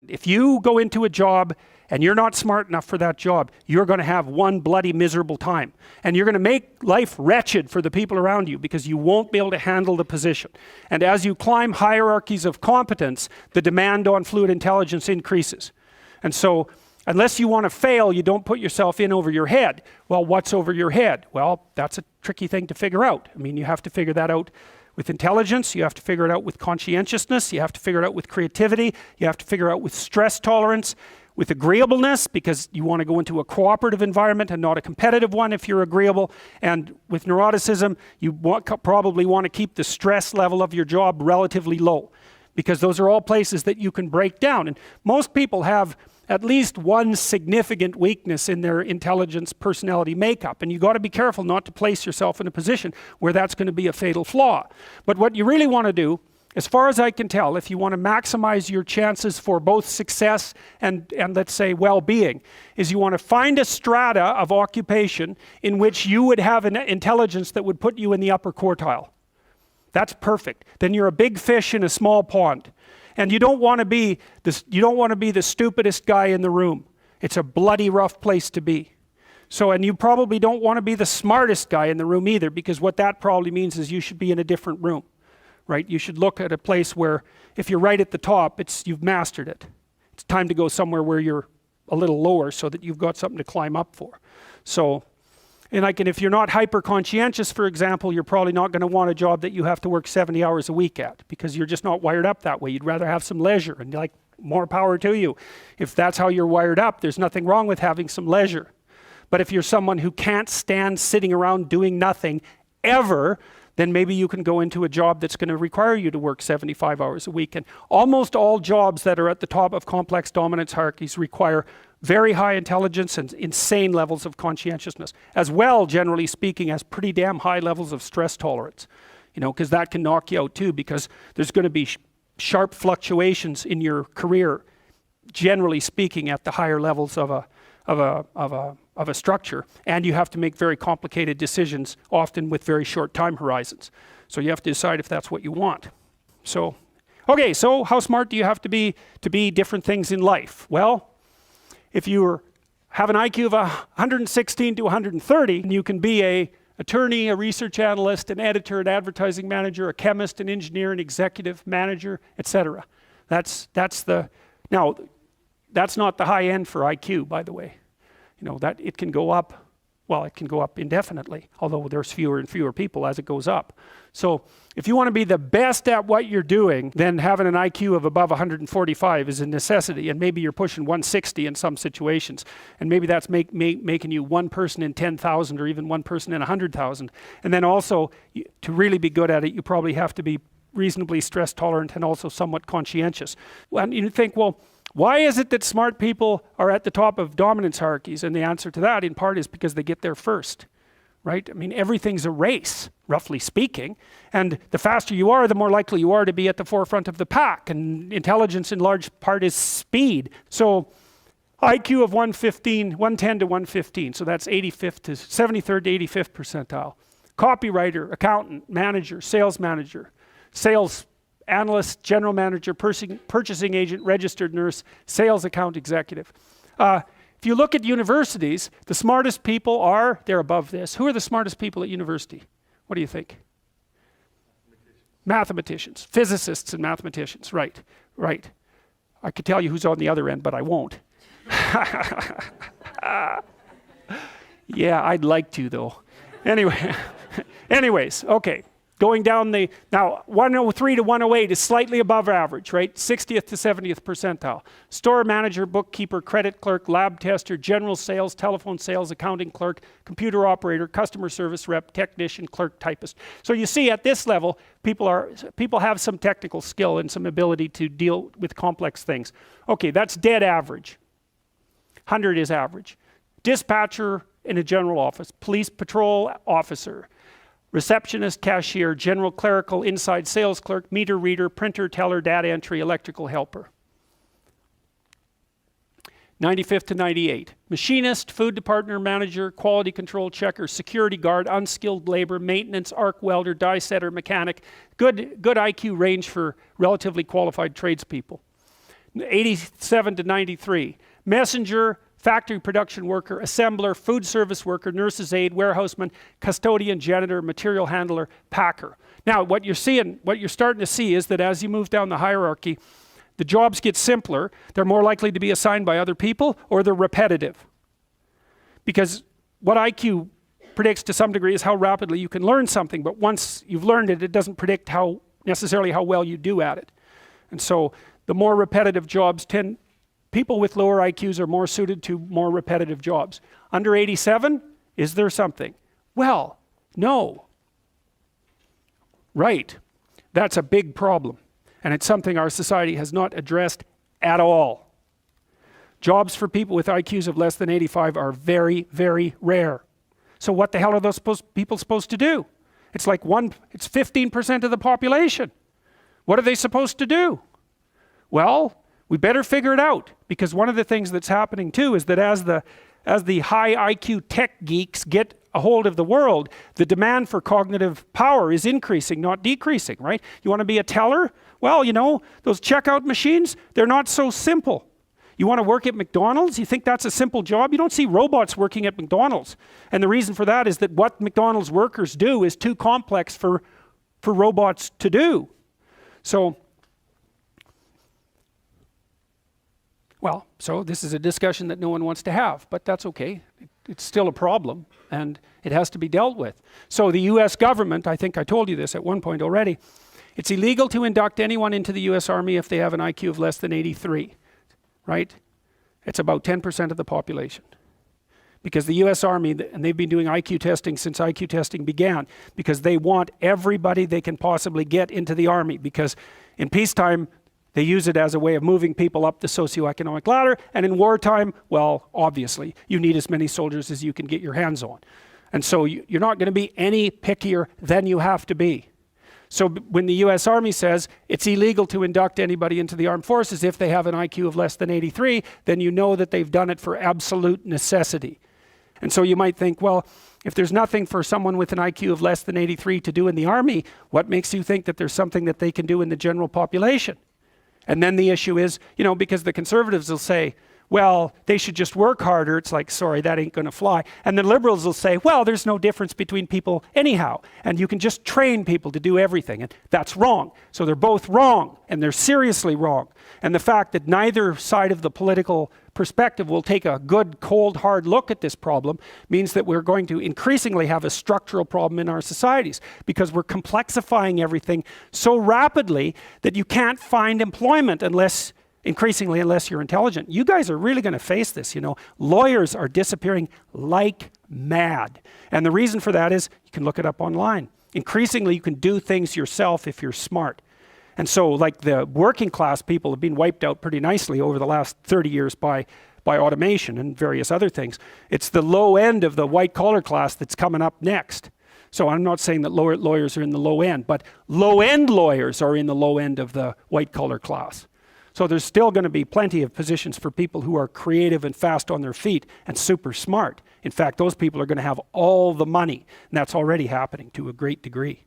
If you go into a job and you're not smart enough for that job, you're going to have one bloody miserable time. And you're going to make life wretched for the people around you because you won't be able to handle the position. And as you climb hierarchies of competence, the demand on fluid intelligence increases. And so, unless you want to fail, you don't put yourself in over your head. Well, what's over your head? Well, that's a tricky thing to figure out. I mean, you have to figure that out with intelligence, you have to figure it out with conscientiousness, you have to figure it out with creativity, you have to figure out with stress tolerance, with agreeableness, because you want to go into a cooperative environment and not a competitive one if you're agreeable, and with neuroticism, you probably want to keep the stress level of your job relatively low, because those are all places that you can break down. And most people have at least one significant weakness in their intelligence personality makeup, and you got to be careful not to place yourself in a position where that's going to be a fatal flaw. But what you really want to do, as far as I can tell, if you want to maximize your chances for both success and let's say well-being, is you want to find a strata of occupation in which you would have an intelligence that would put you in the upper quartile. That's perfect. Then you're a big fish in a small pond. And you don't want to be the stupidest guy in the room. It's a bloody rough place to be. So, and you probably don't want to be the smartest guy in the room either, because what that probably means is you should be in a different room, right? You should look at a place where if you're right at the top, you've mastered it. It's time to go somewhere where you're a little lower so that you've got something to climb up for. So, and if you're not hyper conscientious, for example, you're probably not going to want a job that you have to work 70 hours a week at, because you're just not wired up that way. You'd rather have some leisure, and like, more power to you. If that's how you're wired up, there's nothing wrong with having some leisure. But if you're someone who can't stand sitting around doing nothing ever, then maybe you can go into a job that's going to require you to work 75 hours a week. And almost all jobs that are at the top of complex dominance hierarchies require very high intelligence and insane levels of conscientiousness, as well, generally speaking, as pretty damn high levels of stress tolerance. You know, because that can knock you out too, because there's going to be sharp fluctuations in your career, generally speaking, at the higher levels of a structure, and you have to make very complicated decisions, often with very short time horizons. So you have to decide if that's what you want. So, okay, so how smart do you have to be different things in life? Well, if you have an IQ of 116 to 130, you can be an attorney, a research analyst, an editor, an advertising manager, a chemist, an engineer, an executive manager, etc. That's not the high end for IQ, by the way. You know, that it can go up, well, it can go up indefinitely, although there's fewer and fewer people as it goes up. So if you want to be the best at what you're doing, then having an IQ of above 145 is a necessity, and maybe you're pushing 160 in some situations, and maybe that's making you one person in 10,000 or even one person in 100,000. And then also, to really be good at it, you probably have to be reasonably stress tolerant and also somewhat conscientious. And you think, well, why is it that smart people are at the top of dominance hierarchies? And the answer to that, in part, is because they get there first, right? I mean, everything's a race, roughly speaking. And the faster you are, the more likely you are to be at the forefront of the pack. And intelligence, in large part, is speed. So IQ of 110 to 115. So that's 85th to 73rd to 85th percentile. Copywriter, accountant, manager, sales analyst, general manager, purchasing agent, registered nurse, sales account executive. If you look at universities, the smartest people they're above this. Who are the smartest people at university? What do you think? Mathematicians, physicists and mathematicians, right. I could tell you who's on the other end, but I won't. Yeah, I'd like to though. Anyways, okay. Going down now 103 to 108 is slightly above average, right? 60th to 70th percentile. Store manager, bookkeeper, credit clerk, lab tester, general sales, telephone sales, accounting clerk, computer operator, customer service rep, technician, clerk, typist. So you see at this level, people have some technical skill and some ability to deal with complex things. Okay, that's dead average. 100 is average. Dispatcher in a general office, police patrol officer, receptionist, cashier, general clerical, inside sales clerk, meter reader, printer, teller, data entry, electrical helper. 95th to 98. Machinist, food department manager, quality control checker, security guard, unskilled labor, maintenance, arc welder, die setter, mechanic. Good IQ range for relatively qualified tradespeople. 87 to 93. Messenger, factory production worker, assembler, food service worker, nurse's aide, warehouseman, custodian, janitor, material handler, packer. Now, what you're starting to see is that as you move down the hierarchy, the jobs get simpler. They're more likely to be assigned by other people, or they're repetitive. Because what IQ predicts to some degree is how rapidly you can learn something, but once you've learned it, it doesn't predict necessarily how well you do at it. And so the more repetitive jobs people with lower IQs are more suited to more repetitive jobs. Under 87, is there something? Well, no. Right. That's a big problem. And it's something our society has not addressed at all. Jobs for people with IQs of less than 85 are very, very rare. So what the hell are those people supposed to do? It's like it's 15% of the population. What are they supposed to do? Well, we better figure it out, because one of the things that's happening too is that as the high IQ tech geeks get a hold of the world, the demand for cognitive power is increasing, not decreasing, right? You want to be a teller? Well, you know, those checkout machines, they're not so simple. You want to work at McDonald's? You think that's a simple job? You don't see robots working at McDonald's. And the reason for that is that what McDonald's workers do is too complex for robots to do. So this is a discussion that no one wants to have, but that's okay. It's still a problem, and it has to be dealt with. So the US government, I think I told you this at one point already, it's illegal to induct anyone into the US Army if they have an IQ of less than 83, right? It's about 10% of the population. Because the US Army, and they've been doing IQ testing since IQ testing began, because they want everybody they can possibly get into the Army, because in peacetime, they use it as a way of moving people up the socioeconomic ladder, and in wartime, well, obviously, you need as many soldiers as you can get your hands on. And so you're not going to be any pickier than you have to be. So when the US Army says it's illegal to induct anybody into the armed forces if they have an IQ of less than 83, then you know that they've done it for absolute necessity. And so you might think, well, if there's nothing for someone with an IQ of less than 83 to do in the Army, what makes you think that there's something that they can do in the general population? And then the issue is, you know, because the conservatives will say, well, they should just work harder. It's like, sorry, that ain't going to fly. And the liberals will say, well, there's no difference between people anyhow, and you can just train people to do everything. And that's wrong. So they're both wrong, and they're seriously wrong. And the fact that neither side of the political perspective will take a good, cold, hard look at this problem means that we're going to increasingly have a structural problem in our societies, because we're complexifying everything so rapidly that you can't find employment unless you're intelligent. You guys are really going to face this, you know. Lawyers are disappearing like mad. And the reason for that is, you can look it up online. Increasingly, you can do things yourself if you're smart. And so, like, the working class people have been wiped out pretty nicely over the last 30 years by automation and various other things. It's the low end of the white collar class that's coming up next. So I'm not saying that lawyers are in the low end, but low end lawyers are in the low end of the white collar class. So there's still going to be plenty of positions for people who are creative and fast on their feet and super smart. In fact, those people are going to have all the money, and that's already happening to a great degree.